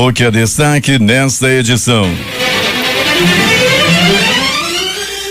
O que é destaque nesta edição?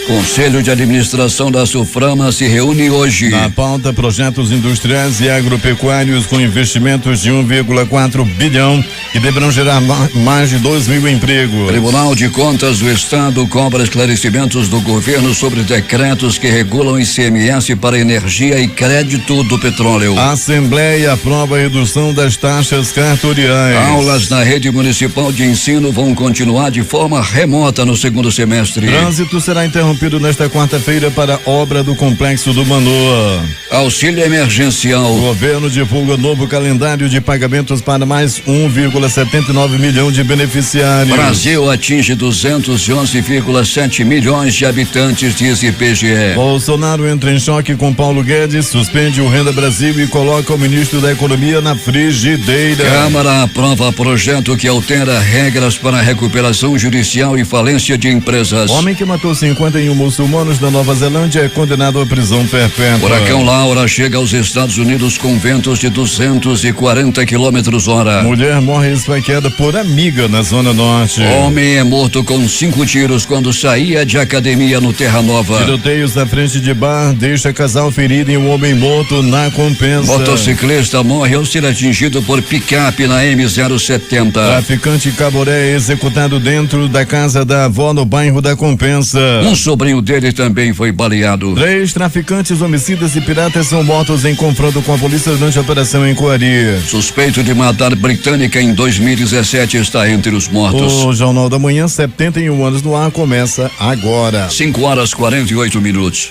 Conselho de Administração da Sulframa se reúne hoje. Na pauta, projetos industriais e agropecuários com investimentos de 1,4 bilhão que deverão gerar mais de 2.000 empregos. Tribunal de Contas do Estado cobra esclarecimentos do governo sobre decretos que regulam ICMS para energia e crédito do petróleo. A Assembleia aprova a redução das taxas cartoriais. Aulas na rede municipal de ensino vão continuar de forma remota no segundo semestre. Trânsito será interrompido nesta quarta-feira para obra do Complexo do Manoa. Auxílio emergencial. O governo divulga novo calendário de pagamentos para mais 1,79 milhão de beneficiários. Brasil atinge 211,7 milhões de habitantes, diz IBGE. Bolsonaro entra em choque com Paulo Guedes, suspende o Renda Brasil e coloca o ministro da Economia na frigideira. Câmara aprova projeto que altera regras para recuperação judicial e falência de empresas. Homem que matou 51 muçulmanos da Nova Zelândia é condenado à prisão perpétua. Furacão Laura chega aos Estados Unidos com ventos de 240 km/h. Mulher morre esfaqueada por amiga na Zona Norte. Homem é morto com 5 tiros quando saía de academia no Terra Nova. Tiroteios na frente de bar deixa casal ferido e um homem morto na Compensa. Motociclista morre ao ser atingido por picape na M070. Traficante Caboré é executado dentro da casa da avó no bairro da Compensa. Um sobrinho dele também foi baleado. 3 traficantes, homicidas e piratas são mortos em confronto com a polícia durante a operação em Coari. Suspeito de matar britânica em 2017 está entre os mortos. O Jornal da Manhã, 71 anos no ar, começa agora. 5h48.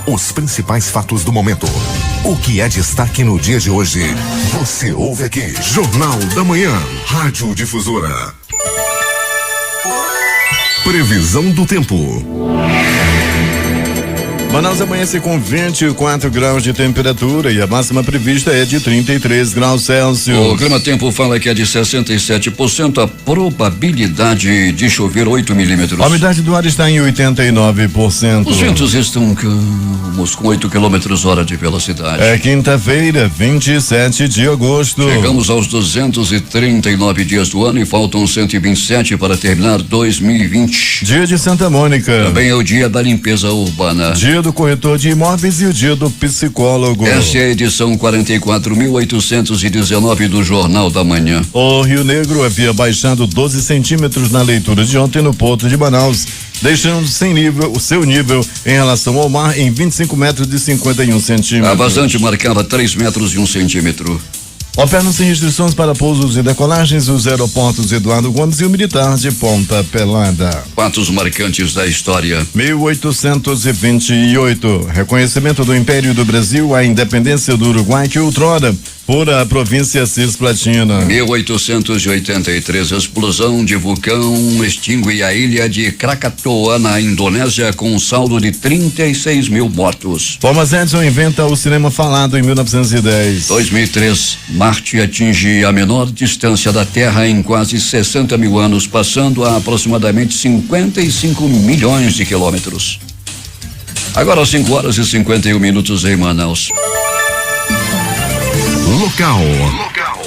Os principais fatos do momento. O que é destaque no dia de hoje? Você ouve aqui. Jornal da Manhã. Rádio Difusora. Previsão do tempo. Manaus amanhece com 24 graus de temperatura e a máxima prevista é de 33 graus Celsius. O Clima Tempo fala que é de 67% a probabilidade de chover 8 milímetros. A umidade do ar está em 89%. Os ventos estão calmos com 8 km/h de velocidade. É quinta-feira, 27 de agosto. Chegamos aos 239 dias do ano e faltam 127 para terminar 2020. Dia de Santa Mônica. Também é o dia da limpeza urbana. Dia do corretor de imóveis e o dia do psicólogo. Essa é a edição 44.819 do Jornal da Manhã. O Rio Negro havia baixado 12 centímetros na leitura de ontem no Porto de Manaus, deixando o seu nível em relação ao mar em 25 metros e 51 centímetros. A vazante marcava 3 metros e 1 centímetro. Operam sem restrições para pousos e decolagens os aeroportos Eduardo Gomes e o Militar de Ponta Pelada. Fatos marcantes da história. 1828. Reconhecimento do Império do Brasil à independência do Uruguai que outrora fora a província Cisplatina. 1883. Explosão de vulcão extingue a ilha de Krakatoa na Indonésia com um saldo de 36 mil mortos. Thomas Edison inventa o cinema falado em 1910. 2003. Marte atinge a menor distância da Terra em quase 60 mil anos, passando a aproximadamente 55 milhões de quilômetros. Agora 5h51 em Manaus. Local.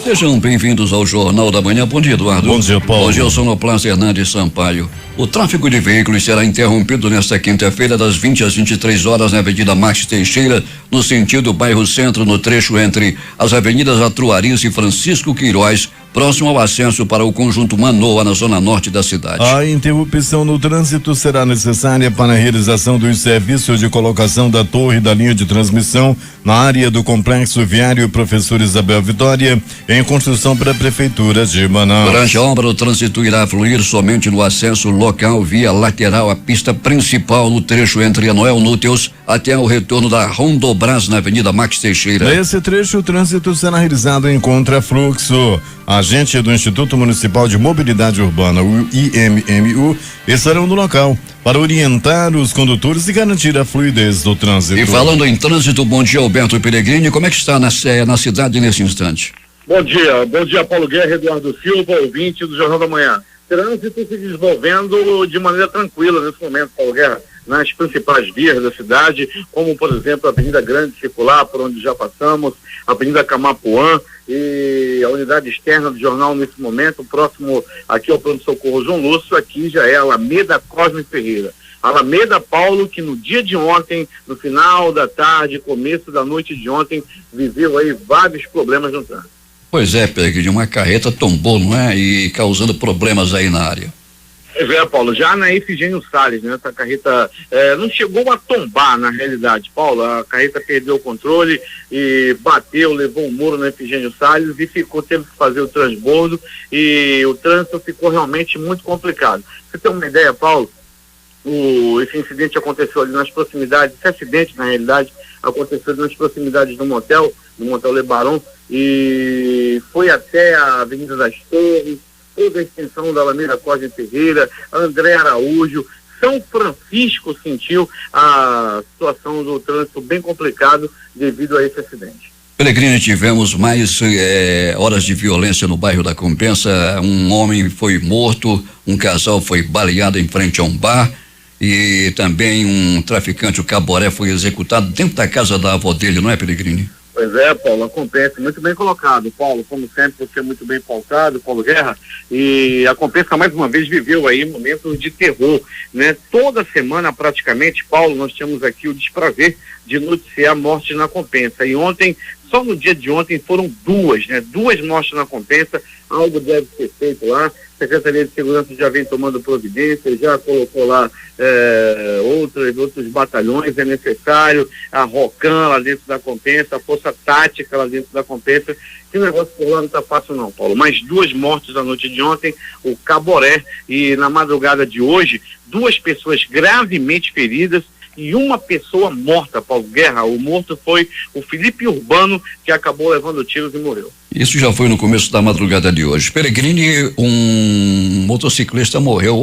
Sejam bem-vindos ao Jornal da Manhã. Bom dia, Eduardo. Bom dia, Paulo. Bom dia, eu sou Sonoplast Hernandes Sampaio. O tráfego de veículos será interrompido nesta quinta-feira das 20 às 23 horas na Avenida Max Teixeira, no sentido bairro Centro, no trecho entre as avenidas Atruariz e Francisco Queiroz, próximo ao acesso para o conjunto Manoa, na zona norte da cidade. A interrupção no trânsito será necessária para a realização dos serviços de colocação da torre da linha de transmissão na área do complexo viário Professor Isabel Vitória, em construção para a Prefeitura de Manaus. Durante a obra, o trânsito irá fluir somente no acesso local via lateral à pista principal no trecho entre a Noel Núteos até o retorno da Rondobras na Avenida Max Teixeira. Nesse trecho, o trânsito será realizado em contrafluxo. Agentes do Instituto Municipal de Mobilidade Urbana, o IMMU, estarão no local para orientar os condutores e garantir a fluidez do trânsito. E falando em trânsito, bom dia, Alberto Peregrini, como é que está na cidade nesse instante? Bom dia Paulo Guerra, Eduardo Silva, ouvinte do Jornal da Manhã. Trânsito se desenvolvendo de maneira tranquila nesse momento, Paulo Guerra. nas principais vias da cidade, como, por exemplo, a Avenida Grande Circular, por onde já passamos, a Avenida Camapuã e a unidade externa do jornal nesse momento, próximo aqui ao pronto-socorro João Lúcio, aqui já é a Alameda Cosme Ferreira. Alameda, Paulo, que no dia de ontem, no final da tarde, começo da noite de ontem, viveu aí vários problemas no trânsito. Pois é, Peregrino, uma carreta tombou, não é? E causando problemas aí na área. Pois é, Paulo, já na Efigênio Salles, né? Essa carreta não chegou a tombar, na realidade, Paulo. A carreta perdeu o controle e bateu, levou um muro na Efigênio Salles e teve que fazer o transbordo e o trânsito ficou realmente muito complicado. Pra você ter uma ideia, Paulo, esse incidente aconteceu ali nas proximidades, esse acidente, na realidade, aconteceu nas proximidades do motel Lebaron, e foi até a Avenida das Torres, toda a extensão da Alameda Cosme Ferreira, André Araújo, São Francisco sentiu a situação do trânsito bem complicado devido a esse acidente. Peregrino, tivemos mais horas de violência no bairro da Compensa. Um homem foi morto, um casal foi baleado em frente a um bar e também um traficante, o Caboré, foi executado dentro da casa da avó dele, não é, Peregrino? Pois é, Paulo, acontece, muito bem colocado, Paulo, como sempre, você é muito bem pautado, Paulo Guerra, e a Compensa mais uma vez viveu aí momentos de terror, né? Toda semana praticamente, Paulo, nós temos aqui o desprazer de noticiar mortes na Compensa, e ontem, só no dia de ontem foram duas mortes na Compensa, algo deve ser feito lá, a Secretaria de Segurança já vem tomando providência, já colocou lá outros batalhões, é necessário, a ROCAM lá dentro da Compensa, a Força Tática lá dentro da Compensa, que negócio por lá não tá fácil não, Paulo, mas 2 mortes na noite de ontem, o Caboré, e na madrugada de hoje, 2 pessoas gravemente feridas, e uma pessoa morta, Paulo Guerra. O morto foi o Felipe Urbano, que acabou levando tiros e morreu. Isso já foi no começo da madrugada de hoje. Peregrini, um motociclista morreu,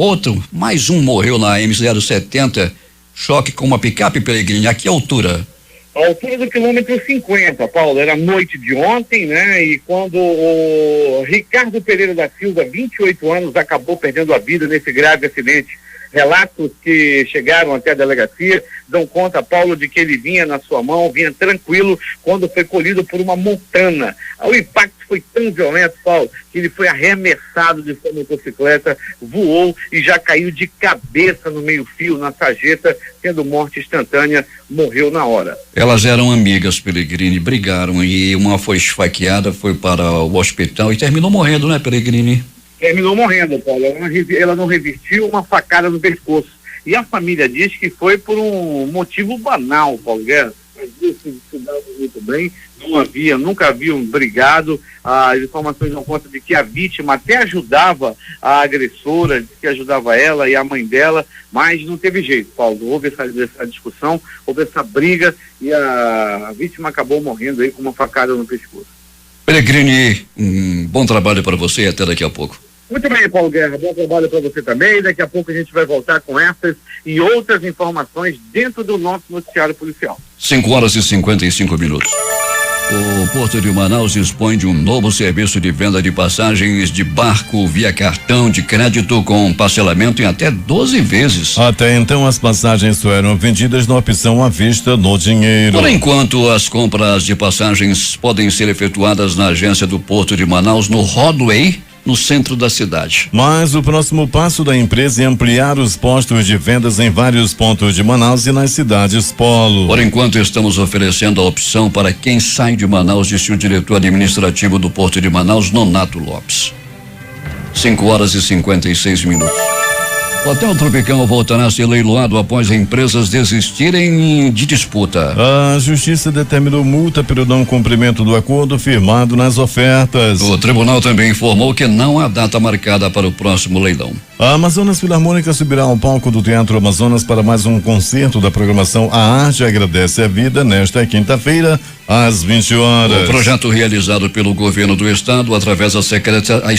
mais um morreu na M070, choque com uma picape, Peregrini. A que altura? A altura do quilômetro 50, Paulo, era noite de ontem, né? E quando o Ricardo Pereira da Silva, 28 anos, acabou perdendo a vida nesse grave acidente. Relatos que chegaram até a delegacia dão conta, Paulo, de que ele vinha na sua mão, vinha tranquilo, quando foi colhido por uma montana. O impacto foi tão violento, Paulo, que ele foi arremessado de sua motocicleta, voou e já caiu de cabeça no meio-fio, na sarjeta, tendo morte instantânea, morreu na hora. Elas eram amigas, Peregrini, brigaram e uma foi esfaqueada, foi para o hospital e terminou morrendo, né, Peregrini? Terminou morrendo, Paulo. Ela não resistiu, uma facada no pescoço. E a família diz que foi por um motivo banal, Paulo Guerra. As duas se davam muito bem, nunca haviam brigado. As informações dão conta de que a vítima até ajudava a agressora, que ajudava ela e a mãe dela, mas não teve jeito, Paulo. Houve essa discussão, houve essa briga e a vítima acabou morrendo aí com uma facada no pescoço. Peregrini, um bom trabalho para você e até daqui a pouco. Muito bem, Paulo Guerra, bom trabalho para você também. Daqui a pouco a gente vai voltar com essas e outras informações dentro do nosso noticiário policial. 5:55. O Porto de Manaus dispõe de um novo serviço de venda de passagens de barco via cartão de crédito com parcelamento em até 12 vezes. Até então, as passagens só eram vendidas na opção à vista no dinheiro. Por enquanto, as compras de passagens podem ser efetuadas na agência do Porto de Manaus, no Rodway, no centro da cidade. Mas o próximo passo da empresa é ampliar os postos de vendas em vários pontos de Manaus e nas cidades polo. Por enquanto, estamos oferecendo a opção para quem sai de Manaus, disse o diretor administrativo do Porto de Manaus, Nonato Lopes. 5:56. O Hotel Tropical voltará a ser leiloado após empresas desistirem de disputa. A Justiça determinou multa pelo não cumprimento do acordo firmado nas ofertas. O tribunal também informou que não há data marcada para o próximo leilão. A Amazonas Filarmônica subirá ao palco do Teatro Amazonas para mais um concerto da programação A Arte Agradece a Vida nesta quinta-feira, às 20 horas. O projeto realizado pelo governo do estado, através das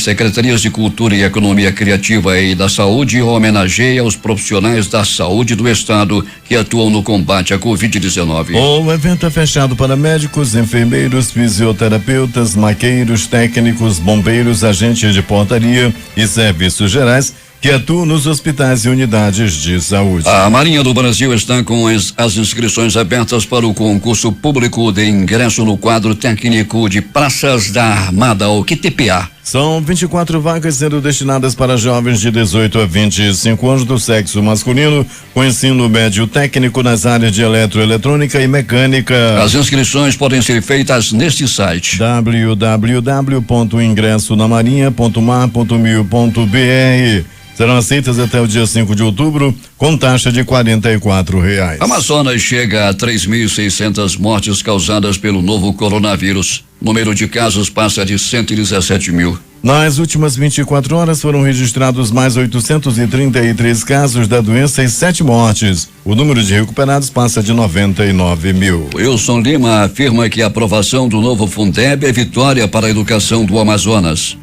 secretarias de Cultura e Economia Criativa e da Saúde, homenageia os profissionais da saúde do estado que atuam no combate à Covid-19. O evento é fechado para médicos, enfermeiros, fisioterapeutas, maqueiros, técnicos, bombeiros, agentes de portaria e serviços gerais que atuam nos hospitais e unidades de saúde. A Marinha do Brasil está com as inscrições abertas para o concurso público de ingresso no quadro técnico de Praças da Armada, o QTPA. São 24 vagas sendo destinadas para jovens de 18 a 25 anos do sexo masculino, com ensino médio técnico nas áreas de eletroeletrônica e mecânica. As inscrições podem ser feitas neste site: www.ingressonamarinha.mar.mil.br. Serão aceitas até o dia 5 de outubro, com taxa de R$44. Amazonas chega a 3.600 mortes causadas pelo novo coronavírus. O número de casos passa de 117 mil. Nas últimas 24 horas foram registrados mais 833 casos da doença e 7 mortes. O número de recuperados passa de 99 mil. Wilson Lima afirma que a aprovação do novo Fundeb é vitória para a educação do Amazonas.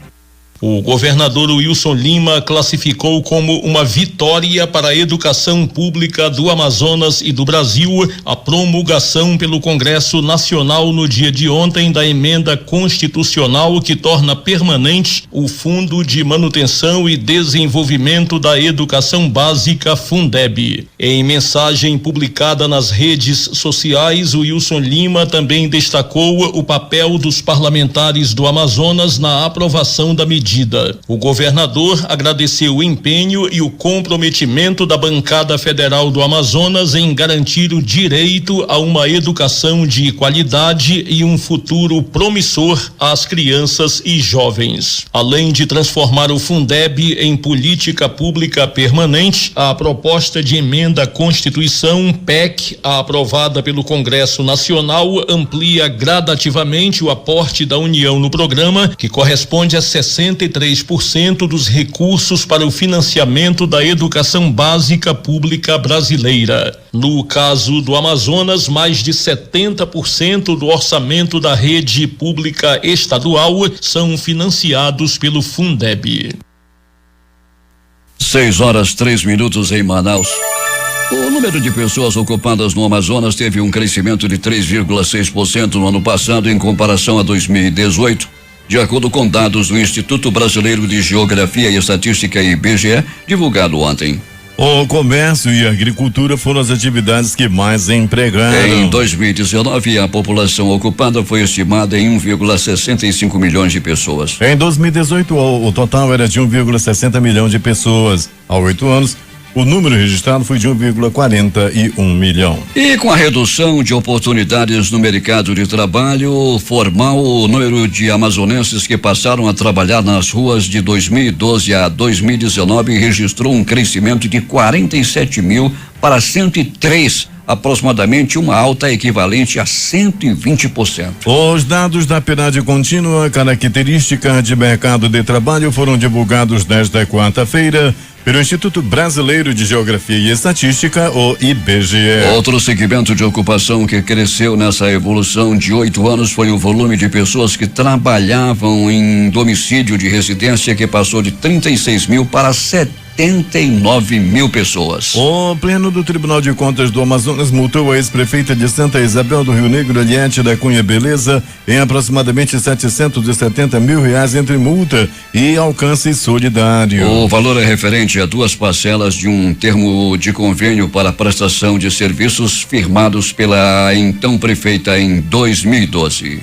O governador Wilson Lima classificou como uma vitória para a educação pública do Amazonas e do Brasil a promulgação pelo Congresso Nacional no dia de ontem da emenda constitucional que torna permanente o Fundo de Manutenção e Desenvolvimento da Educação Básica, Fundeb. Em mensagem publicada nas redes sociais, o Wilson Lima também destacou o papel dos parlamentares do Amazonas na aprovação da medida. O governador agradeceu o empenho e o comprometimento da bancada federal do Amazonas em garantir o direito a uma educação de qualidade e um futuro promissor às crianças e jovens. Além de transformar o Fundeb em política pública permanente, a proposta de emenda à Constituição, PEC, aprovada pelo Congresso Nacional, amplia gradativamente o aporte da União no programa, que corresponde a 63% dos recursos para o financiamento da educação básica pública brasileira. No caso do Amazonas, mais de 70% do orçamento da rede pública estadual são financiados pelo Fundeb. 6:03 em Manaus. O número de pessoas ocupadas no Amazonas teve um crescimento de 3,6% no ano passado em comparação a 2018. De acordo com dados do Instituto Brasileiro de Geografia e Estatística, IBGE, divulgado ontem. O comércio e a agricultura foram as atividades que mais empregaram. Em 2019, a população ocupada foi estimada em 1,65 milhões de pessoas. Em 2018, o total era de 1,60 milhão de pessoas. Há 8 anos, o número registrado foi de 1,41 milhão. E com a redução de oportunidades no mercado de trabalho formal, o número de amazonenses que passaram a trabalhar nas ruas de 2012 a 2019 registrou um crescimento de 47 mil para 103, aproximadamente uma alta equivalente a 120%. Os dados da PNAD contínua, característica de mercado de trabalho, foram divulgados nesta quarta-feira pelo Instituto Brasileiro de Geografia e Estatística, o IBGE. Outro segmento de ocupação que cresceu nessa evolução de 8 anos foi o volume de pessoas que trabalhavam em domicílio de residência, que passou de 36 mil para 79 mil pessoas. O Pleno do Tribunal de Contas do Amazonas multou a ex-prefeita de Santa Isabel do Rio Negro, Eliette da Cunha Beleza, em aproximadamente R$770 mil entre multa e alcance solidário. O valor é referente a 2 parcelas de um termo de convênio para prestação de serviços firmados pela então prefeita em 2012.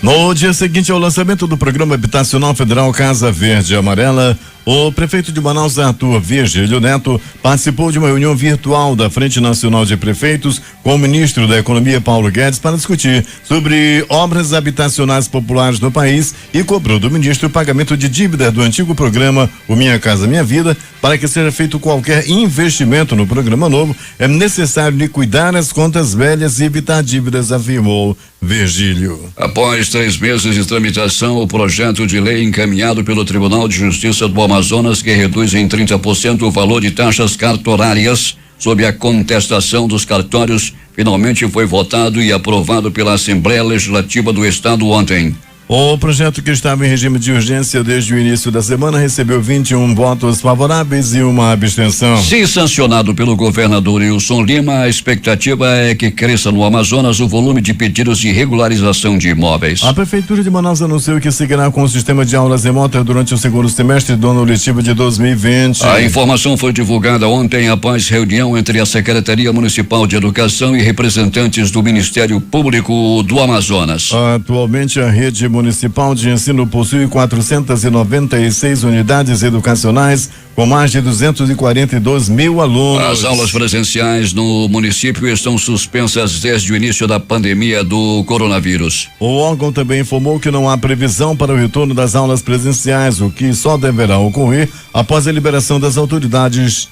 No dia seguinte ao lançamento do Programa Habitacional Federal Casa Verde e Amarela, o prefeito de Manaus, Arthur Virgílio Neto, participou de uma reunião virtual da Frente Nacional de Prefeitos com o ministro da Economia, Paulo Guedes, para discutir sobre obras habitacionais populares no país e cobrou do ministro o pagamento de dívida do antigo programa O Minha Casa Minha Vida. Para que seja feito qualquer investimento no programa novo, é necessário liquidar as contas velhas e evitar dívidas, afirmou Virgílio. Após 3 meses de tramitação, o projeto de lei encaminhado pelo Tribunal de Justiça do Amazonas, que reduz em 30% o valor de taxas cartorárias sob a contestação dos cartórios, finalmente foi votado e aprovado pela Assembleia Legislativa do Estado ontem. O projeto, que estava em regime de urgência desde o início da semana, recebeu 21 votos favoráveis e uma abstenção. Se sancionado pelo governador Wilson Lima, a expectativa é que cresça no Amazonas o volume de pedidos de regularização de imóveis. A Prefeitura de Manaus anunciou que seguirá com o sistema de aulas remotas durante o segundo semestre do ano letivo de 2020. A informação foi divulgada ontem após reunião entre a Secretaria Municipal de Educação e representantes do Ministério Público do Amazonas. Atualmente, a rede municipal de ensino possui 496 unidades educacionais com mais de 242 mil alunos. As aulas presenciais no município estão suspensas desde o início da pandemia do coronavírus. O órgão também informou que não há previsão para o retorno das aulas presenciais, o que só deverá ocorrer após a liberação das autoridades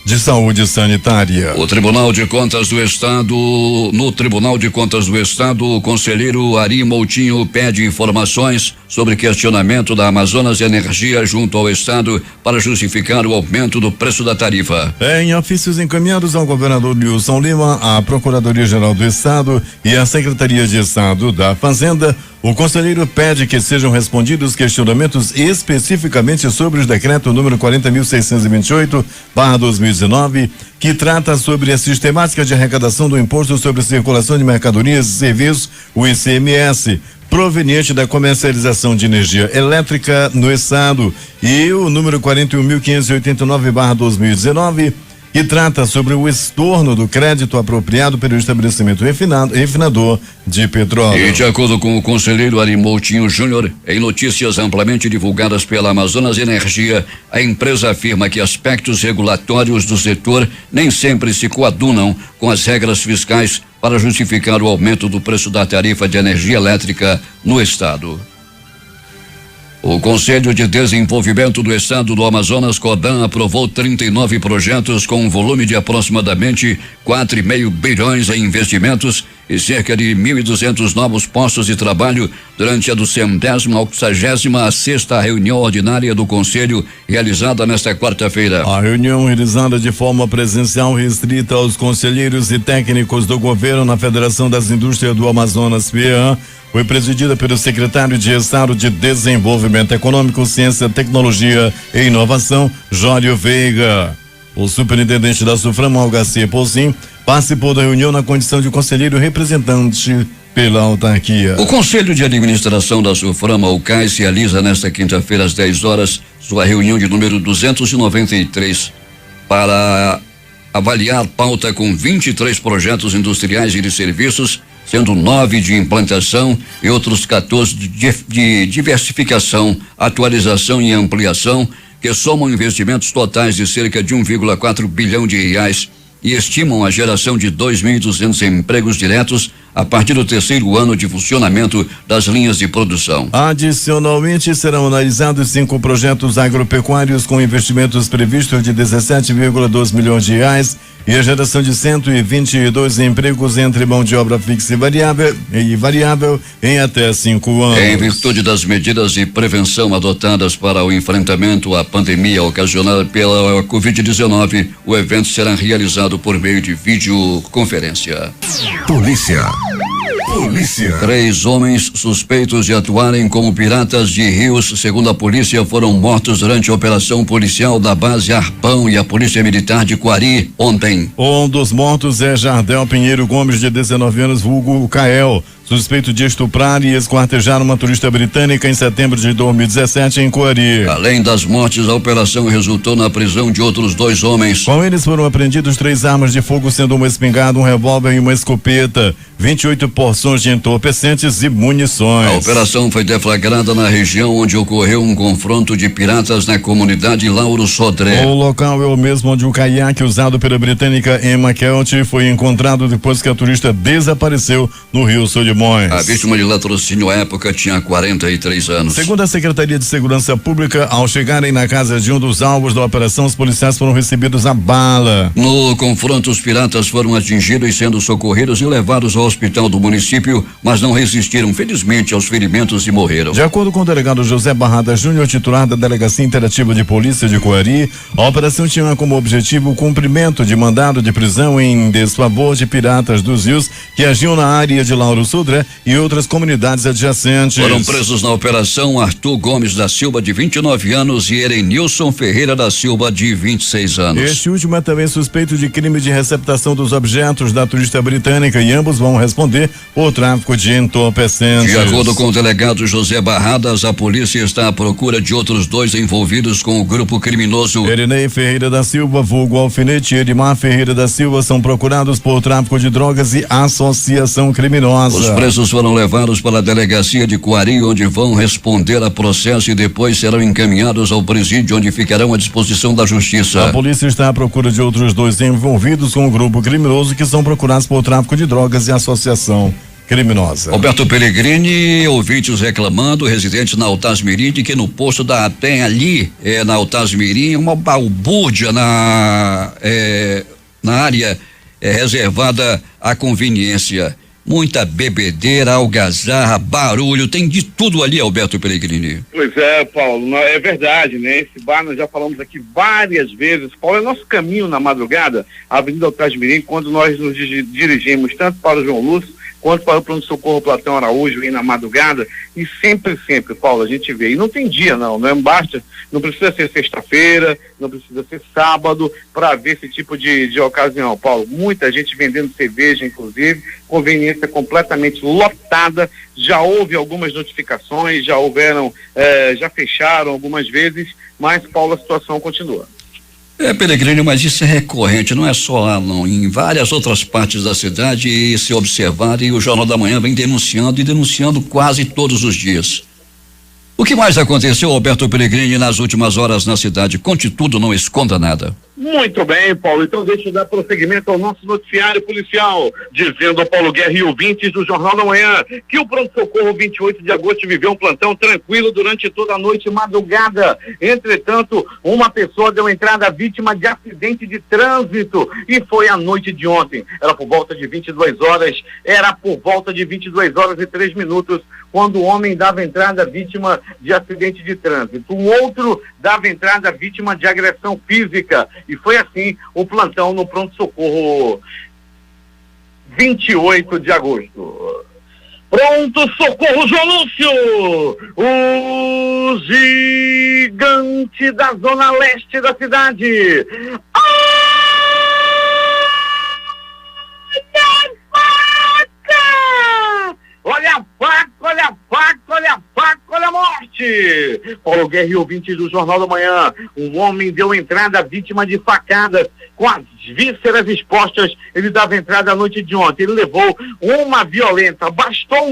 de saúde sanitária. No Tribunal de Contas do Estado, o conselheiro Ari Moutinho pede informações sobre questionamento da Amazonas Energia junto ao Estado para justificar o aumento do preço da tarifa. Em ofícios encaminhados ao governador Wilson Lima, à Procuradoria-Geral do Estado e à Secretaria de Estado da Fazenda, o conselheiro pede que sejam respondidos questionamentos especificamente sobre o decreto número 40.628/2019, que trata sobre a sistemática de arrecadação do Imposto sobre Circulação de Mercadorias e Serviços, o ICMS, proveniente da comercialização de energia elétrica no estado, e o número 41.589/2019, que trata sobre o estorno do crédito apropriado pelo estabelecimento refinador de petróleo. E de acordo com o conselheiro Ari Moutinho Júnior, em notícias amplamente divulgadas pela Amazonas Energia, a empresa afirma que aspectos regulatórios do setor nem sempre se coadunam com as regras fiscais para justificar o aumento do preço da tarifa de energia elétrica no estado. O Conselho de Desenvolvimento do Estado do Amazonas, CODAM, aprovou 39 projetos com um volume de aproximadamente 4,5 bilhões em investimentos e cerca de 1.200 novos postos de trabalho durante a 286ª reunião ordinária do Conselho, realizada nesta quarta-feira. A reunião, realizada de forma presencial, restrita aos conselheiros e técnicos do governo na Federação das Indústrias do Amazonas, FEAM, foi presidida pelo secretário de Estado de Desenvolvimento Econômico, Ciência, Tecnologia e Inovação, Jório Veiga. O superintendente da SUFRAM, Algaci Poussin, participou da reunião na condição de conselheiro representante pela autarquia. O Conselho de Administração da SUFRAM, Alcais, realiza nesta quinta-feira às 10 horas sua reunião de número 293 para avaliar pauta com 23 projetos industriais e de serviços, sendo 9 de implantação e outros 14 de diversificação, atualização e ampliação, que somam investimentos totais de cerca de 1,4 bilhão de reais e estimam a geração de 2.200 empregos diretos a partir do terceiro ano de funcionamento das linhas de produção. Adicionalmente, serão analisados 5 projetos agropecuários com investimentos previstos de 17,2 milhões de reais e a geração de 122 empregos entre mão de obra fixa e variável em até 5 anos. Em virtude das medidas de prevenção adotadas para o enfrentamento à pandemia ocasionada pela Covid-19, o evento será realizado por meio de videoconferência. Polícia. 3 homens suspeitos de atuarem como piratas de rios, segundo a polícia, foram mortos durante a operação policial da base Arpão e a Polícia Militar de Quari ontem. Um dos mortos é Jardel Pinheiro Gomes, de 19 anos, vulgo Cael, suspeito de estuprar e esquartejar uma turista britânica em setembro de 2017 em Quari. Além das mortes, a operação resultou na prisão de outros 2 homens. Com eles foram apreendidos 3 armas de fogo, sendo uma espingarda, um revólver e uma escopeta, 28 porções de entorpecentes e munições. A operação foi deflagrada na região onde ocorreu um confronto de piratas na comunidade Lauro Sodré. O local é o mesmo onde o caiaque usado pela britânica Emma Kelt foi encontrado depois que a turista desapareceu no Rio Solimões. A vítima de latrocínio à época tinha 43 anos. Segundo a Secretaria de Segurança Pública, ao chegarem na casa de um dos alvos da operação, os policiais foram recebidos a bala. No confronto, os piratas foram atingidos, sendo socorridos e levados ao hospital do município, mas não resistiram, felizmente, aos ferimentos e morreram. De acordo com o delegado José Barrada Júnior, titular da Delegacia Interativa de Polícia de Coari, a operação tinha como objetivo o cumprimento de mandado de prisão em desfavor de piratas dos rios que agiam na área de Lauro Sul Sodré e outras comunidades adjacentes. Foram presos na operação Arthur Gomes da Silva, de 29 anos, e Erenilson Ferreira da Silva, de 26 anos. Este último é também suspeito de crime de receptação dos objetos da turista britânica e ambos vão responder por tráfico de entorpecentes. De acordo com o delegado José Barradas, a polícia está à procura de outros 2 envolvidos com o grupo criminoso. Erinei Ferreira da Silva, vulgo Alfinete, e Edmar Ferreira da Silva são procurados por tráfico de drogas e associação criminosa. Os presos foram levados para a delegacia de Coari, onde vão responder a processo e depois serão encaminhados ao presídio, onde ficarão à disposição da justiça. A polícia está à procura de outros 2 envolvidos com o grupo criminoso que são procurados por tráfico de drogas e associação criminosa. Roberto Pellegrini, ouvintes reclamando, residentes na Altasmirim, de que no posto tem ali, na Altasmirim, uma balbúrdia na área reservada à conveniência. Muita bebedeira, algazarra, barulho, tem de tudo ali, Alberto Pellegrini. Pois é, Paulo, é verdade, né? Esse bar nós já falamos aqui várias vezes. Paulo, é nosso caminho na madrugada, a Avenida Altasmirim, quando nós nos dirigimos tanto para o João Lúcio quanto para o pronto-socorro Platão Araújo aí na madrugada, e sempre, Paulo, a gente vê, e não tem dia não basta, não precisa ser sexta-feira, não precisa ser sábado, para ver esse tipo de ocasião, Paulo. Muita gente vendendo cerveja, inclusive, conveniência completamente lotada, já houve algumas notificações, já fecharam algumas vezes, mas, Paulo, a situação continua. Pellegrini, mas isso é recorrente, não é só lá não, em várias outras partes da cidade, e se observarem, o Jornal da Manhã vem denunciando quase todos os dias. O que mais aconteceu, Alberto Pellegrini, nas últimas horas na cidade? Conte tudo, não esconda nada. Muito bem, Paulo, então deixa eu dar prosseguimento ao nosso noticiário policial, dizendo ao Paulo Guerra e ouvintes do Jornal da Manhã que o pronto-socorro 28 de agosto viveu um plantão tranquilo durante toda a noite e madrugada. Entretanto, uma pessoa deu entrada vítima de acidente de trânsito e foi à noite de ontem. Era por volta de 22 horas e 3 minutos, quando o homem dava entrada vítima de acidente de trânsito. O outro dava entrada vítima de agressão física. E foi assim o plantão no pronto-socorro 28 de agosto. Pronto-socorro João Lúcio, o gigante da zona leste da cidade. Olha a faca, olha a faca, olha a faca, olha a morte! Paulo Guerra e ouvintes do Jornal da Manhã, um homem deu entrada vítima de facadas, com as vísceras expostas. Ele dava entrada à noite de ontem. Ele levou bastou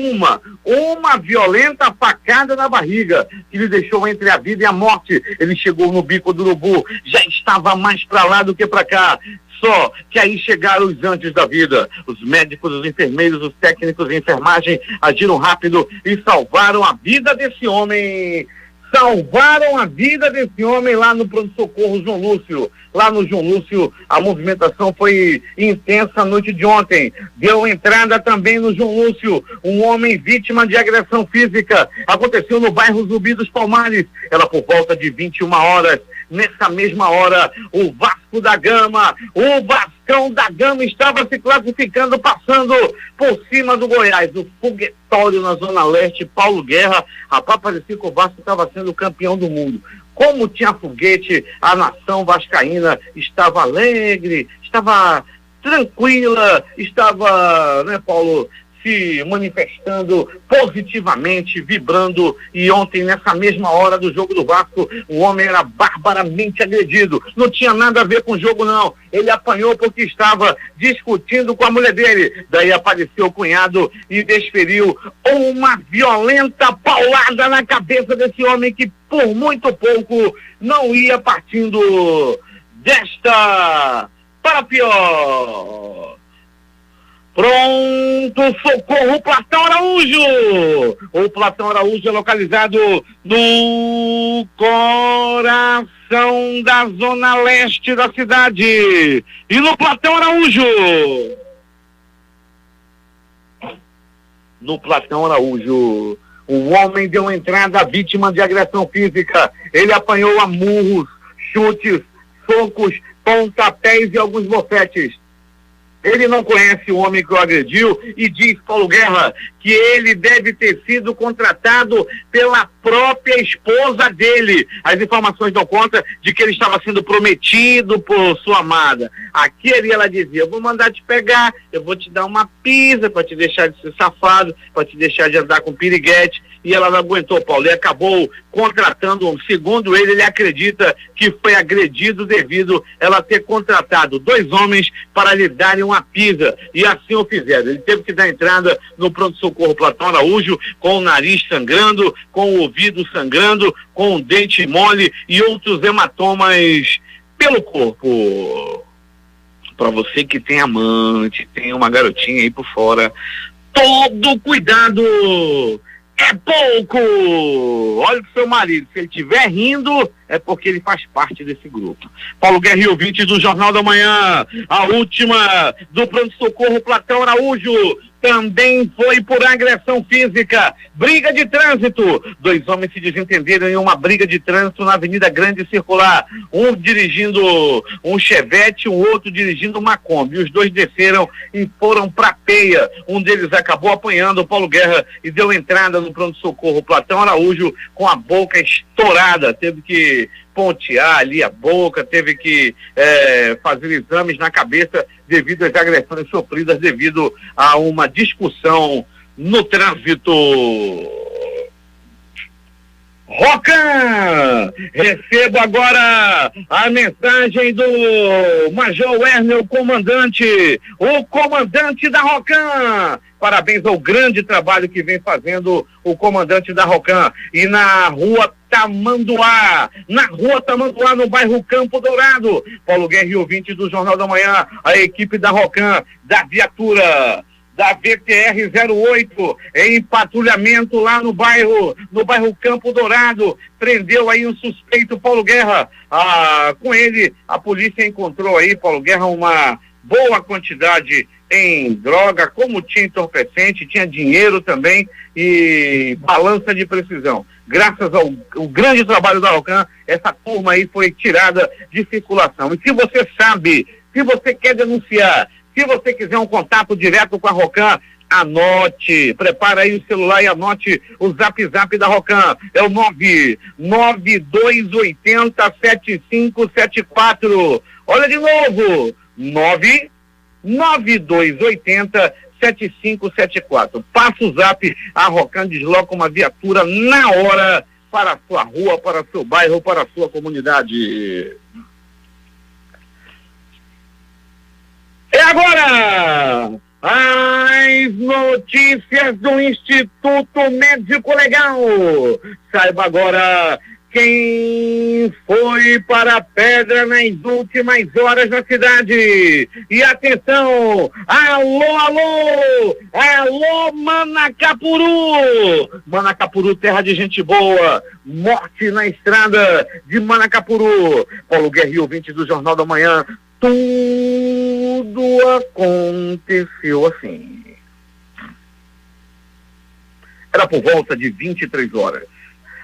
uma violenta facada na barriga, que lhe deixou entre a vida e a morte. Ele chegou no Bico do Urubu, já estava mais para lá do que para cá. Só que aí chegaram os anjos da vida. Os médicos, os enfermeiros, os técnicos de enfermagem agiram rápido e salvaram a vida desse homem. Lá no pronto-socorro João Lúcio. Lá no João Lúcio, a movimentação foi intensa a noite de ontem. Deu entrada também no João Lúcio um homem vítima de agressão física. Aconteceu no bairro Zumbi dos Palmares. Era por volta de 21 horas. Nessa mesma hora, o Vasco da Gama, o Vascão da Gama estava se classificando, passando por cima do Goiás. O foguetório na Zona Leste, Paulo Guerra, rapaz, parecia que o Vasco estava sendo campeão do mundo. Como tinha foguete, a nação vascaína estava alegre, estava tranquila, estava, né, Paulo, se manifestando positivamente, vibrando. E ontem, nessa mesma hora do jogo do Vasco, o homem era barbaramente agredido. Não tinha nada a ver com o jogo, não. Ele apanhou porque estava discutindo com a mulher dele. Daí apareceu o cunhado e desferiu uma violenta paulada na cabeça desse homem, que por muito pouco não ia partindo desta para pior. Pronto, socorro, Platão Araújo! O Platão Araújo é localizado no coração da zona leste da cidade. E no Platão Araújo, um homem deu entrada vítima de agressão física. Ele apanhou a murros, chutes, socos, pontapés e alguns bofetes. Ele não conhece o homem que o agrediu e diz, Paulo Guerra, que ele deve ter sido contratado pela própria esposa dele. As informações dão conta de que ele estava sendo prometido por sua amada. Aqui ela dizia, eu vou mandar te pegar, eu vou te dar uma pisa para te deixar de ser safado, para te deixar de andar com piriguete. E ela não aguentou, Paulo, e acabou contratando, segundo ele acredita que foi agredido devido ela ter contratado 2 homens para lhe darem uma pisa, e assim o fizeram. Ele teve que dar entrada no pronto-socorro Platão Araújo, com o nariz sangrando, com o ouvido sangrando, com o dente mole e outros hematomas pelo corpo. Para você que tem amante, tem uma garotinha aí por fora, todo cuidado é pouco. Olha pro seu marido, se ele estiver rindo, é porque ele faz parte desse grupo. Paulo Guerra, ouvinte do Jornal da Manhã, a última do pronto-socorro Platão Araújo, também foi por agressão física. Briga de trânsito. 2 homens se desentenderam em uma briga de trânsito na Avenida Grande Circular. Um dirigindo um Chevette, o outro dirigindo uma Kombi. Os 2 desceram e foram pra peia. Um deles acabou apanhando o Paulo Guerra e deu entrada no pronto-socorro Platão Araújo com a boca estourada. Teve que pontear ali a boca, teve que fazer exames na cabeça devido às agressões sofridas devido a uma discussão no trânsito. Rocan! Recebo agora a mensagem do Major Werner, o comandante da Rocan. Parabéns ao grande trabalho que vem fazendo o comandante da Rocan. E na rua Tamanduá, no bairro Campo Dourado, Paulo Guerra, ouvinte do Jornal da Manhã, a equipe da Rocan, da viatura da VTR-08, em patrulhamento lá no bairro Campo Dourado, prendeu aí um suspeito, Paulo Guerra. Com ele, a polícia encontrou aí, Paulo Guerra, uma boa quantidade em droga, como tinha entorpecente, tinha dinheiro também e balança de precisão. Graças ao grande trabalho da Rocan, essa turma aí foi tirada de circulação. E se você sabe, se você quer denunciar, se você quiser um contato direto com a Rocan, anote, prepara aí o celular e anote o zap da Rocan, é o 99280-7574. Olha de novo, 99280-7574. Passa o zap, a Rocan desloca uma viatura na hora para a sua rua, para o seu bairro, para a sua comunidade. É agora as notícias do Instituto Médico Legal. Saiba agora quem foi para a pedra nas últimas horas na cidade. E atenção, alô, Manacapuru, terra de gente boa, morte na estrada de Manacapuru. Paulo Guerra, ouvinte do Jornal da Manhã, tudo aconteceu assim. Era por volta de 23 horas.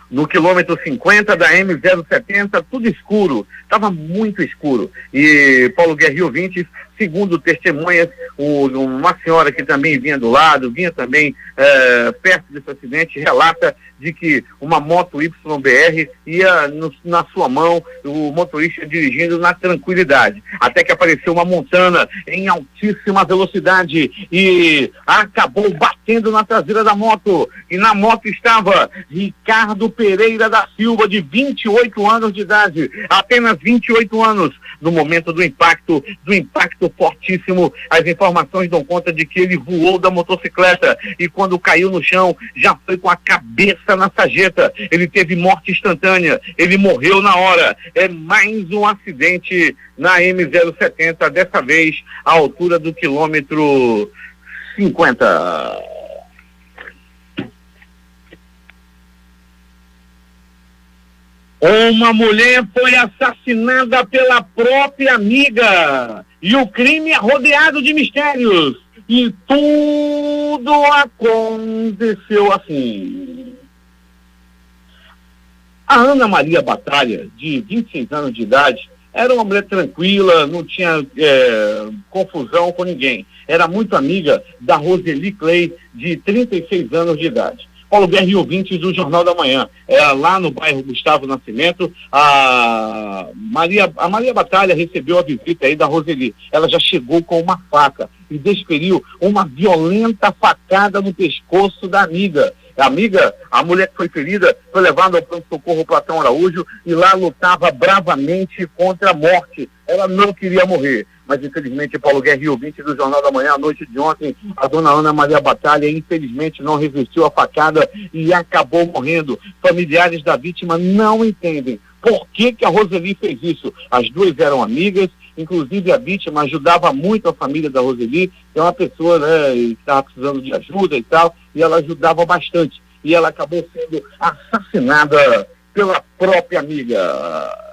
No quilômetro 50 da M070, tudo escuro, estava muito escuro. E Paulo Guerra, ouvintes, segundo testemunhas, uma senhora que também vinha do lado, vinha também perto desse acidente, relata de que uma moto YBR ia na sua mão, o motorista dirigindo na tranquilidade, até que apareceu uma montana em altíssima velocidade e acabou batendo na traseira da moto, e na moto estava Ricardo Pereira da Silva, de 28 anos de idade, apenas 28 anos, no momento do impacto fortíssimo. As informações dão conta de que ele voou da motocicleta e quando caiu no chão, já foi com a cabeça na sarjeta. Ele teve morte instantânea, ele morreu na hora. É mais um acidente na M070, dessa vez à altura do quilômetro 50. Uma mulher foi assassinada pela própria amiga e o crime é rodeado de mistérios. E tudo aconteceu assim. A Ana Maria Batalha, de 26 anos de idade, Era uma mulher tranquila, não tinha confusão com ninguém. Era muito amiga da Roseli Clay, de 36 anos de idade. Paulo Guerra e ouvintes do Jornal da Manhã. Lá no bairro Gustavo Nascimento, a Maria Batalha recebeu a visita aí da Roseli. Ela já chegou com uma faca e desferiu uma violenta facada no pescoço da amiga. A mulher que foi ferida, foi levada ao pronto-socorro Platão Araújo e lá lutava bravamente contra a morte. Ela não queria morrer, mas infelizmente, Paulo Guerra e ouvinte do Jornal da Manhã, à noite de ontem, a dona Ana Maria Batalha infelizmente não resistiu à facada e acabou morrendo. Familiares da vítima não entendem por que a Roseli fez isso. As duas eram amigas, inclusive a vítima ajudava muito a família da Roseli, que é uma pessoa, né, que estava precisando de ajuda e tal, e ela ajudava bastante. E ela acabou sendo assassinada pela própria amiga.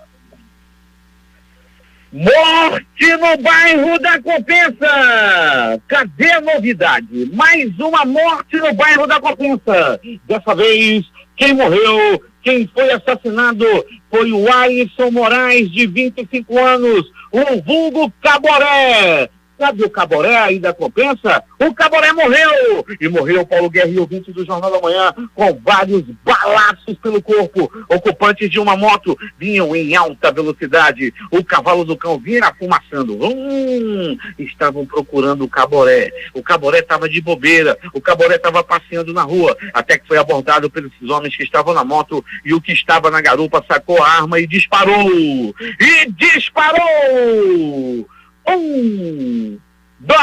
Morte no bairro da Compensa! Cadê a novidade? Mais uma morte no bairro da Compensa. Dessa vez, quem morreu, quem foi assassinado foi o Alisson Moraes, de 25 anos, o vulgo Caboré. Sabe o Caboré aí da Compensa? O Caboré morreu! E morreu, Paulo Guerra e ouvinte do Jornal da Manhã, com vários balaços pelo corpo. Ocupantes de uma moto vinham em alta velocidade. O cavalo do cão vinha fumaçando. Estavam procurando o Caboré. O Caboré estava de bobeira. O Caboré estava passeando na rua. Até que foi abordado pelos homens que estavam na moto. E o que estava na garupa sacou a arma e disparou! 1, 2,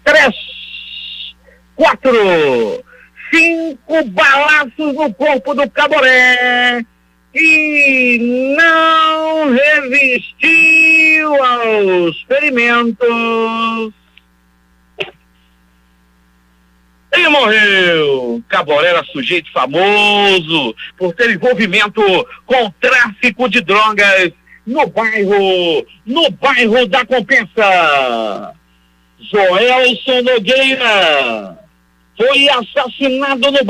3, 4, 5 balaços no corpo do Caboré e não resistiu aos ferimentos e morreu. Caboré era sujeito famoso por ter envolvimento com tráfico de drogas no bairro da Compensa. Joelson Nogueira foi assassinado no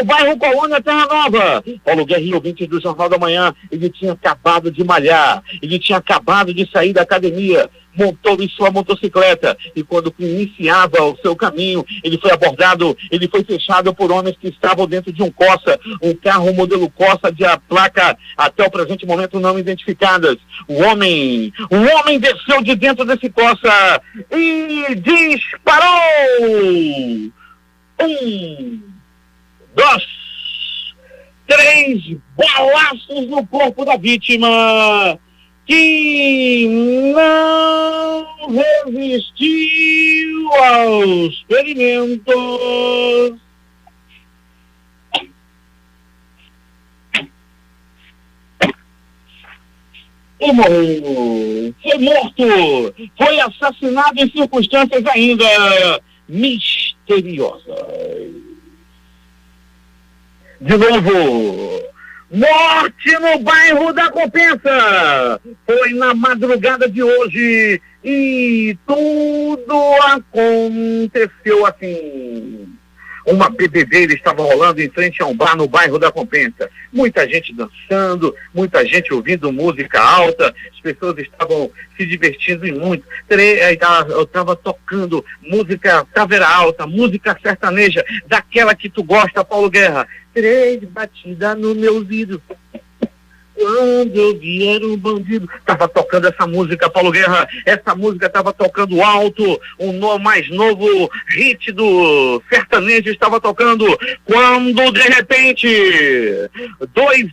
bairro Colônia Terra Nova. Paulo Guerra e ouvintes do Jornal da Manhã, ele tinha acabado de malhar, ele tinha acabado de sair da academia, montou em sua motocicleta e quando iniciava o seu caminho, ele foi abordado, ele foi fechado por homens que estavam dentro de um Corsa, um carro modelo Corsa de a placa até o presente momento não identificadas. O homem desceu de dentro desse Corsa e disparou! 1, 2, 3 balaços no corpo da vítima, que não resistiu aos ferimentos. E morreu. Foi morto. Foi assassinado em circunstâncias ainda misteriosas. De novo. Morte no bairro da Compensa. Foi na madrugada de hoje e tudo aconteceu assim. Uma bebedeira estava rolando em frente a um bar no bairro da Compensa. Muita gente dançando, muita gente ouvindo música alta, as pessoas estavam se divertindo e muito. Eu estava tocando música caveira alta, música sertaneja, daquela que tu gosta, Paulo Guerra. 3 batidas no meu ouvido. Quando eu vi era um bandido. Estava tocando essa música, Paulo Guerra. Essa música estava tocando alto. Mais novo hit do sertanejo estava tocando. Quando de repente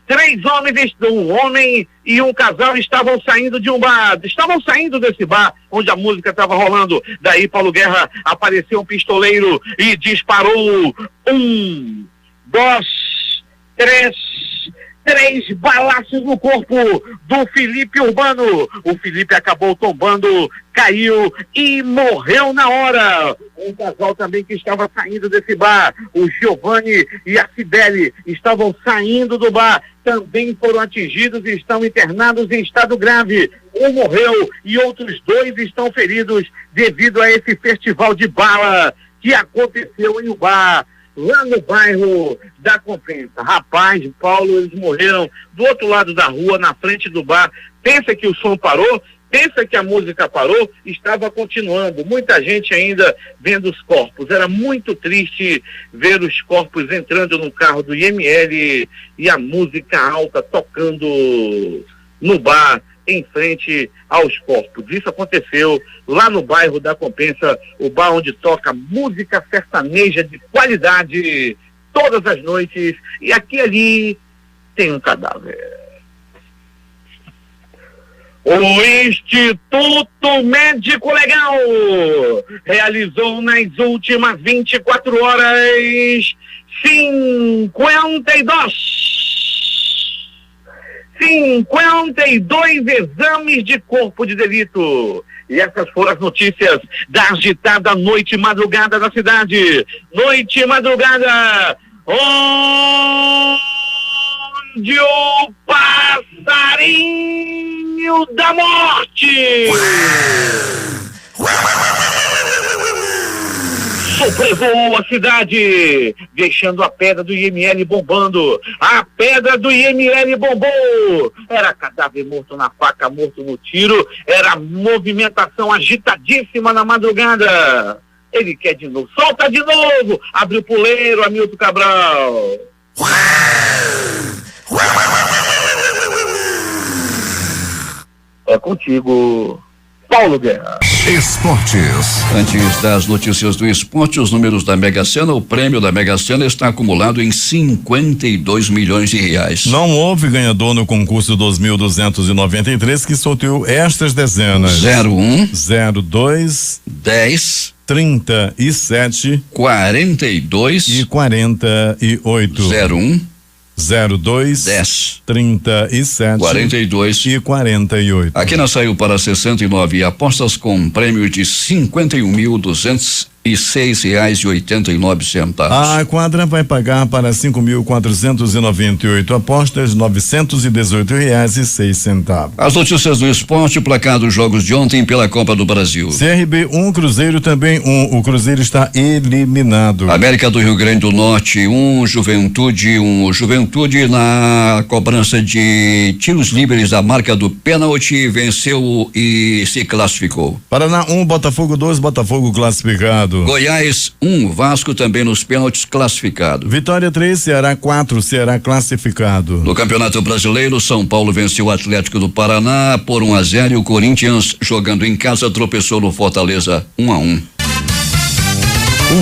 3 homens, um homem e um casal estavam saindo de um bar. Estavam saindo desse bar onde a música estava rolando. Daí Paulo Guerra apareceu um pistoleiro e disparou 1, 2, 3 balaços no corpo do Felipe Urbano. O Felipe acabou tombando, caiu e morreu na hora. Um casal também que estava saindo desse bar, o Giovanni e a Cibele, estavam saindo do bar, também foram atingidos e estão internados em estado grave. Um morreu e outros 2 estão feridos devido a esse festival de bala que aconteceu em um bar lá no bairro da Compensa. Rapaz, Paulo, eles morreram do outro lado da rua, na frente do bar. Pensa que o som parou? Pensa que a música parou? Estava continuando. Muita gente ainda vendo os corpos. Era muito triste ver os corpos entrando no carro do IML e a música alta tocando no bar em frente aos corpos. Isso aconteceu lá no bairro da Compensa, o bar onde toca música sertaneja de qualidade todas as noites, e aqui e ali tem um cadáver. O Instituto Médico Legal realizou nas últimas 24 horas 52 exames de corpo de delito. E essas foram as notícias da agitada noite e madrugada da cidade. Noite e madrugada, onde o passarinho da morte sobrevoou a cidade, deixando a pedra do IML bombando. A pedra do IML bombou. Era cadáver morto na faca, morto no tiro. Era movimentação agitadíssima na madrugada. Ele quer de novo. Solta de novo. Abre o puleiro, Hamilton Cabral. É contigo, Paulo Guerra. Esportes. Antes das notícias do esporte, os números da Mega Sena, o prêmio da Mega Sena está acumulado em 52 milhões de reais. Não houve ganhador no concurso 2.293 que sorteou estas dezenas: 01, 02, 10, 37 42 e 48. 01, 02, 10, 37 42 e 48. A quina saiu para 69 e apostas com prêmio de R$51.206,89. A quadra vai pagar para 5.498 apostas, R$918,06. As notícias do esporte, placar dos jogos de ontem pela Copa do Brasil. CRB 1, Cruzeiro também 1. O Cruzeiro está eliminado. América do Rio Grande do Norte 1, Juventude 1. Juventude na cobrança de tiros livres da marca do pênalti venceu e se classificou. Paraná 1, Botafogo 2, Botafogo classificado. Goiás 1, Vasco também nos pênaltis classificado. Vitória 3, Ceará 4, Ceará classificado. No Campeonato Brasileiro, São Paulo venceu o Atlético do Paraná por 1-0 e o Corinthians, jogando em casa, tropeçou no Fortaleza 1-1.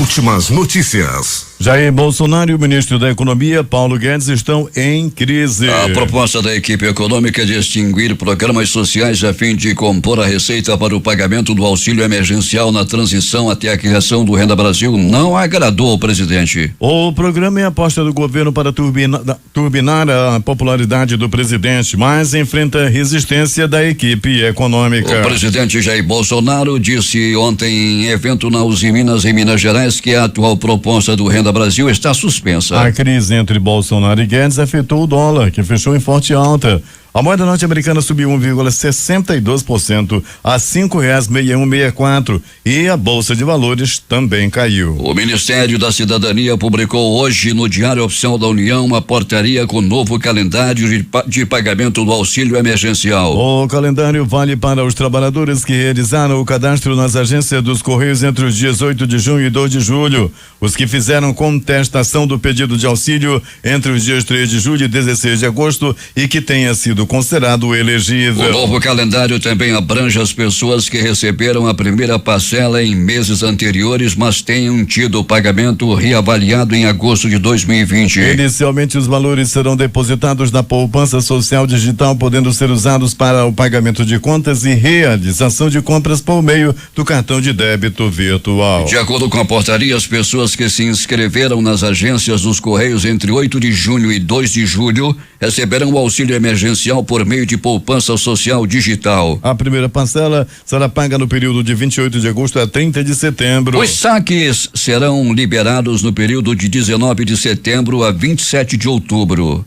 Últimas notícias. Jair Bolsonaro e o ministro da Economia, Paulo Guedes, estão em crise. A proposta da equipe econômica é de extinguir programas sociais a fim de compor a receita para o pagamento do auxílio emergencial na transição até a criação do Renda Brasil não agradou ao presidente. O programa é a aposta do governo para turbinar a popularidade do presidente, mas enfrenta resistência da equipe econômica. O presidente Jair Bolsonaro disse ontem em evento na Uzi Minas, em Minas Gerais, que a atual proposta do Renda Brasil está suspensa. A crise entre Bolsonaro e Guedes afetou o dólar, que fechou em forte alta. A moeda norte-americana subiu 1,62% a R$5,6164 e a Bolsa de Valores também caiu. O Ministério da Cidadania publicou hoje no Diário Oficial da União uma portaria com novo calendário de pagamento do auxílio emergencial. O calendário vale para os trabalhadores que realizaram o cadastro nas agências dos Correios entre os dias 8 de junho e 2 de julho, os que fizeram contestação do pedido de auxílio entre os dias 3 de julho e 16 de agosto e que tenha sido considerado elegível. O novo calendário também abrange as pessoas que receberam a primeira parcela em meses anteriores, mas tenham tido o pagamento reavaliado em agosto de 2020. Inicialmente, os valores serão depositados na poupança social digital, podendo ser usados para o pagamento de contas e realização de compras por meio do cartão de débito virtual. De acordo com a portaria, as pessoas que se inscreveram nas agências dos Correios entre 8 de junho e 2 de julho receberão o auxílio emergencial por meio de poupança social digital. A primeira parcela será paga no período de 28 de agosto a 30 de setembro. Os saques serão liberados no período de 19 de setembro a 27 de outubro.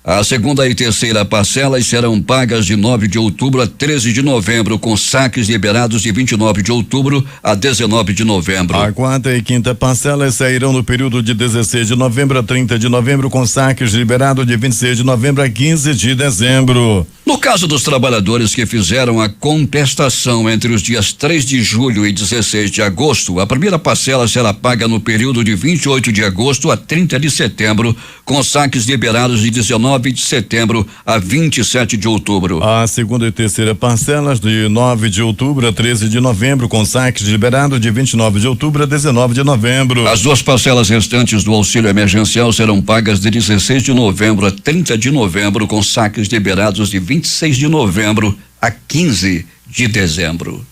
A segunda e terceira parcelas serão pagas de 9 de outubro a 13 de novembro, com saques liberados de 29 de outubro a 19 de novembro. A quarta e quinta parcelas sairão no período de 16 de novembro a 30 de novembro, com saques liberados de 26 de novembro a 15 de dezembro. No caso dos trabalhadores que fizeram a contestação entre os dias 3 de julho e 16 de agosto, a primeira parcela será paga no período de 28 de agosto a 30 de setembro, com saques liberados de 19 de setembro a 27 de outubro. A segunda e terceira parcelas de 9 de outubro a 13 de novembro, com saques liberados de 29 de outubro a 19 de novembro. As duas parcelas restantes do auxílio emergencial serão pagas de 16 de novembro a 30 de novembro, com saques liberados de 26 de novembro a 15 de dezembro.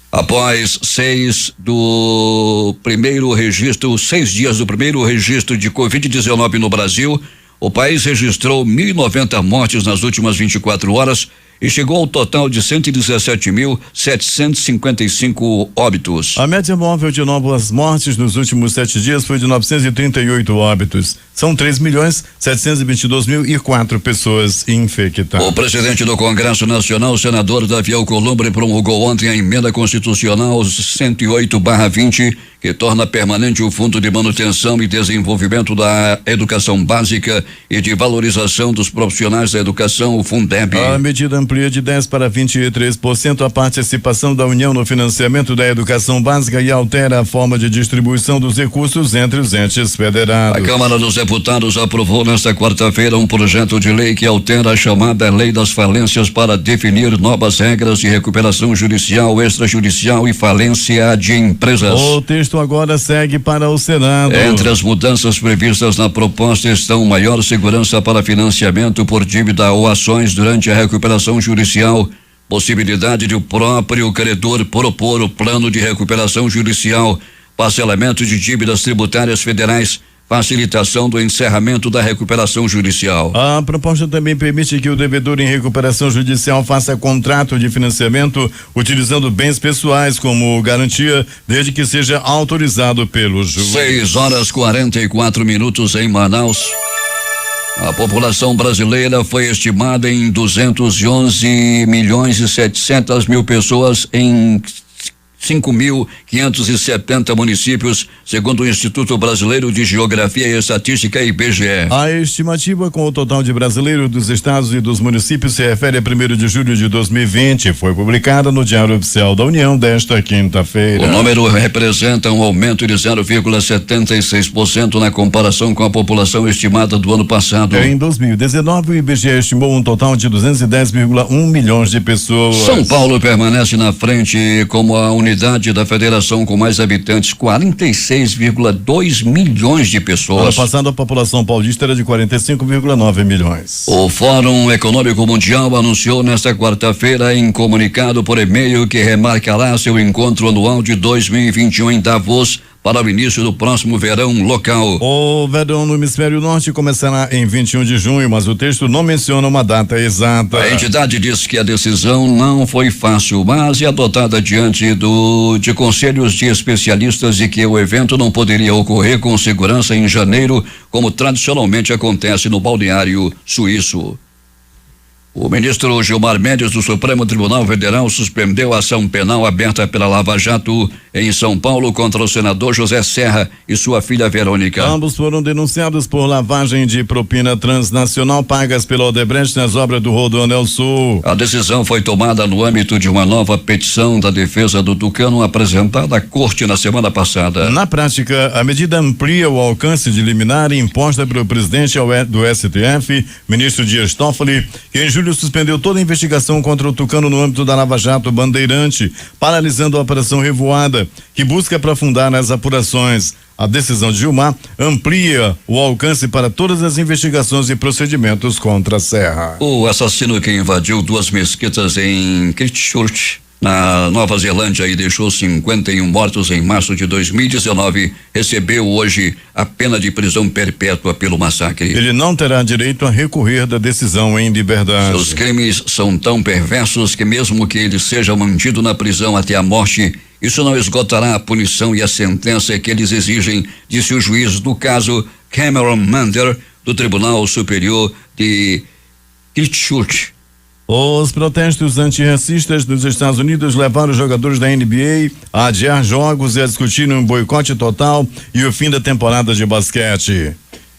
Após 6 dias do primeiro registro de Covid-19 no Brasil, o país registrou 1.090 mortes nas últimas 24 horas e chegou ao total de 117.755 óbitos. A média móvel de novas mortes nos últimos 7 dias foi de 938 óbitos. São 3.722.004 pessoas infectadas. O presidente do Congresso Nacional, senador Davi Alcolumbre, promulgou ontem a emenda constitucional 108/20, que torna permanente o Fundo de Manutenção e Desenvolvimento da Educação Básica e de Valorização dos Profissionais da Educação, o Fundeb. A medida amplia de 10% para 23% a participação da União no financiamento da educação básica e altera a forma de distribuição dos recursos entre os entes federados. A Câmara dos Deputados aprovou nesta quarta-feira um projeto de lei que altera a chamada Lei das Falências para definir novas regras de recuperação judicial, extrajudicial e falência de empresas. O texto agora segue para o Senado. Entre as mudanças previstas na proposta estão maior segurança para financiamento por dívida ou ações durante a recuperação judicial, possibilidade de o próprio credor propor o plano de recuperação judicial, parcelamento de dívidas tributárias federais, facilitação do encerramento da recuperação judicial. A proposta também permite que o devedor em recuperação judicial faça contrato de financiamento utilizando bens pessoais como garantia, desde que seja autorizado pelo juiz. 6:44 em Manaus. A população brasileira foi estimada em 211.700.000 pessoas em 5.570 municípios, segundo o Instituto Brasileiro de Geografia e Estatística, IBGE. A estimativa com o total de brasileiros dos estados e dos municípios se refere a 1º de julho de 2020. Foi publicada no Diário Oficial da União desta quinta-feira. O número representa um aumento de 0,76% na comparação com a população estimada do ano passado. Em 2019, o IBGE estimou um total de 210,1 milhões de pessoas. São Paulo permanece na frente como a unidade da federação com mais habitantes, 46,2 milhões de pessoas. Ano passado, a população paulista era de 45,9 milhões. O Fórum Econômico Mundial anunciou nesta quarta-feira em comunicado por e-mail que remarcará seu encontro anual de 2021 em Davos para o início do próximo verão local. O verão no hemisfério norte começará em 21 de junho, mas o texto não menciona uma data exata. A entidade diz que a decisão não foi fácil, mas é adotada diante de conselhos de especialistas e que o evento não poderia ocorrer com segurança em janeiro, como tradicionalmente acontece no balneário suíço. O ministro Gilmar Mendes do Supremo Tribunal Federal suspendeu a ação penal aberta pela Lava Jato em São Paulo contra o senador José Serra e sua filha Verônica. Ambos foram denunciados por lavagem de propina transnacional pagas pela Odebrecht nas obras do Rodoanel Sul. A decisão foi tomada no âmbito de uma nova petição da defesa do Tucano apresentada à corte na semana passada. Na prática, a medida amplia o alcance de liminar imposta pelo presidente do STF, ministro Dias Toffoli, que em julho suspendeu toda a investigação contra o Tucano no âmbito da Lava Jato Bandeirante, paralisando a Operação Revoada, que busca aprofundar as apurações. A decisão de Gilmar amplia o alcance para todas as investigações e procedimentos contra a Serra. O assassino que invadiu 2 mesquitas em Christchurch, na Nova Zelândia, e deixou 51 mortos em março de 2019, recebeu hoje a pena de prisão perpétua pelo massacre. Ele não terá direito a recorrer da decisão em liberdade. Seus crimes são tão perversos que mesmo que ele seja mantido na prisão até a morte, isso não esgotará a punição e a sentença que eles exigem, disse o juiz do caso, Cameron Mander, do Tribunal Superior de Christchurch. Os protestos antirracistas dos Estados Unidos levaram os jogadores da NBA a adiar jogos e a discutirem um boicote total e o fim da temporada de basquete.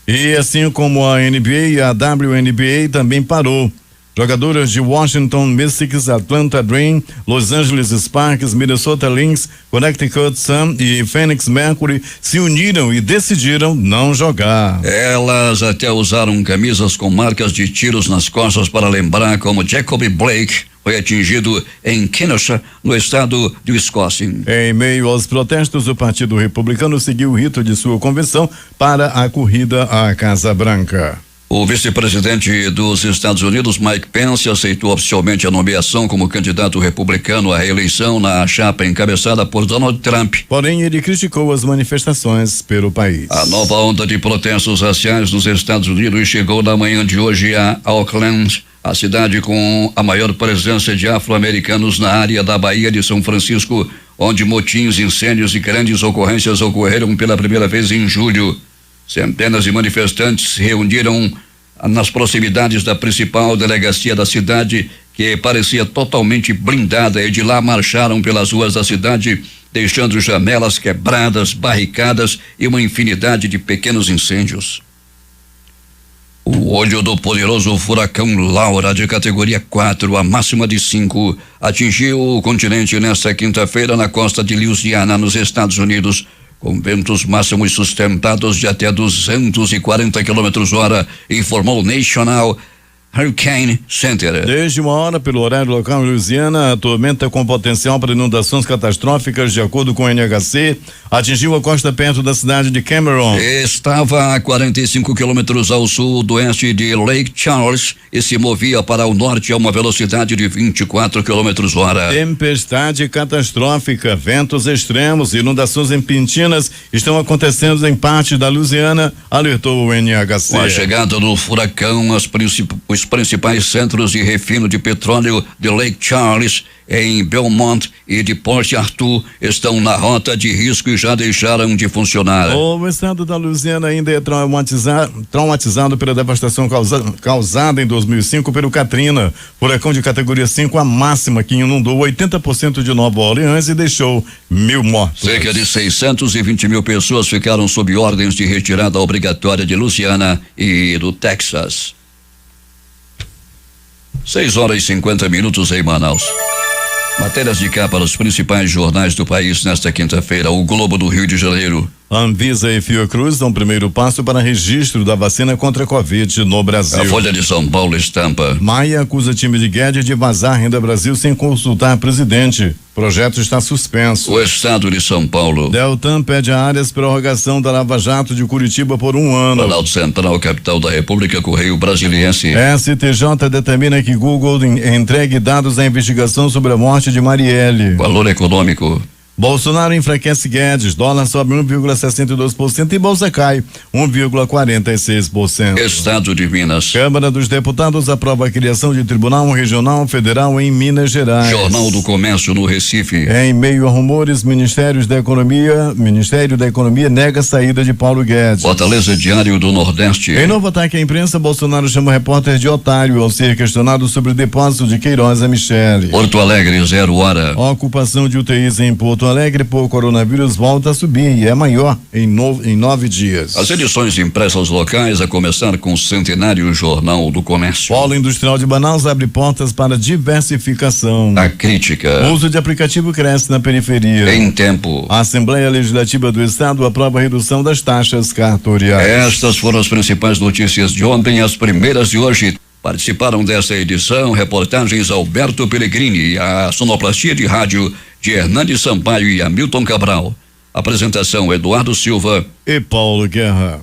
E assim como a NBA, a WNBA também parou. Jogadoras de Washington Mystics, Atlanta Dream, Los Angeles Sparks, Minnesota Lynx, Connecticut Sun e Phoenix Mercury se uniram e decidiram não jogar. Elas até usaram camisas com marcas de tiros nas costas para lembrar como Jacob Blake foi atingido em Kenosha, no estado de Wisconsin. Em meio aos protestos, o Partido Republicano seguiu o rito de sua convenção para a corrida à Casa Branca. O vice-presidente dos Estados Unidos, Mike Pence, aceitou oficialmente a nomeação como candidato republicano à reeleição na chapa encabeçada por Donald Trump. Porém, ele criticou as manifestações pelo país. A nova onda de protestos raciais nos Estados Unidos chegou na manhã de hoje a Auckland, a cidade com a maior presença de afro-americanos na área da Baía de São Francisco, onde motins, incêndios e grandes ocorrências ocorreram pela primeira vez em julho. Centenas de manifestantes se reuniram nas proximidades da principal delegacia da cidade, que parecia totalmente blindada, e de lá marcharam pelas ruas da cidade, deixando janelas quebradas, barricadas e uma infinidade de pequenos incêndios. O olho do poderoso furacão Laura, de categoria 4, a máxima de 5, atingiu o continente nesta quinta-feira na costa de Louisiana, nos Estados Unidos, com ventos máximos sustentados de até 240 km/h, informou o National Hurricane Center. Desde uma hora, pelo horário local em Louisiana, a tormenta com potencial para inundações catastróficas, de acordo com o NHC, atingiu a costa perto da cidade de Cameron. Estava a 45 quilômetros ao sul do oeste de Lake Charles e se movia para o norte a uma velocidade de 24 km/h. Tempestade catastrófica, ventos extremos, inundações repentinas estão acontecendo em parte da Louisiana, alertou o NHC. Com a chegada do furacão, os principais centros de refino de petróleo de Lake Charles, em Belmont e de Port Arthur, estão na rota de risco e já deixaram de funcionar. O estado da Louisiana ainda é traumatizado pela devastação causada em 2005 pelo Katrina, furacão de categoria 5, a máxima, que inundou 80% de Nova Orleans e deixou 1.000 mortos. Cerca de 620 mil pessoas ficaram sob ordens de retirada obrigatória de Louisiana e do Texas. 6h50 em Manaus. Matérias de capa dos principais jornais do país nesta quinta-feira. O Globo do Rio de Janeiro. Anvisa e Fiocruz dão primeiro passo para registro da vacina contra a Covid no Brasil. A Folha de São Paulo estampa. Maia acusa time de Guedes de vazar Renda Brasil sem consultar presidente. Projeto está suspenso. O Estado de São Paulo. Deltan pede a Aras prorrogação da Lava Jato de Curitiba por 1 ano. Planalto Central, capital da República, Correio Brasiliense. STJ determina que Google entregue dados à investigação sobre a morte de Marielle. Valor econômico. Bolsonaro enfraquece Guedes, dólar sobe 1,62% e bolsa cai 1,46%. Estado de Minas. Câmara dos Deputados aprova a criação de Tribunal Regional Federal em Minas Gerais. Jornal do Comércio no Recife. Em meio a rumores, Ministério da Economia nega a saída de Paulo Guedes. Fortaleza Diário do Nordeste. Em novo ataque à imprensa, Bolsonaro chama o repórter de otário ao ser questionado sobre o depósito de Queiroz a Michele. Porto Alegre, 0 hora. A ocupação de UTIs em Porto Alegre por coronavírus volta a subir e é maior em 9 dias. As edições impressas locais, a começar com o centenário Jornal do Comércio. Polo Industrial de Manaus abre portas para diversificação. A crítica. O uso de aplicativo cresce na periferia. Em tempo. A Assembleia Legislativa do Estado aprova a redução das taxas cartoriais. Estas foram as principais notícias de ontem, as primeiras de hoje. Participaram dessa edição reportagens Alberto Pellegrini e a sonoplastia de rádio de Hernani Sampaio e Hamilton Cabral. Apresentação Eduardo Silva e Paulo Guerra.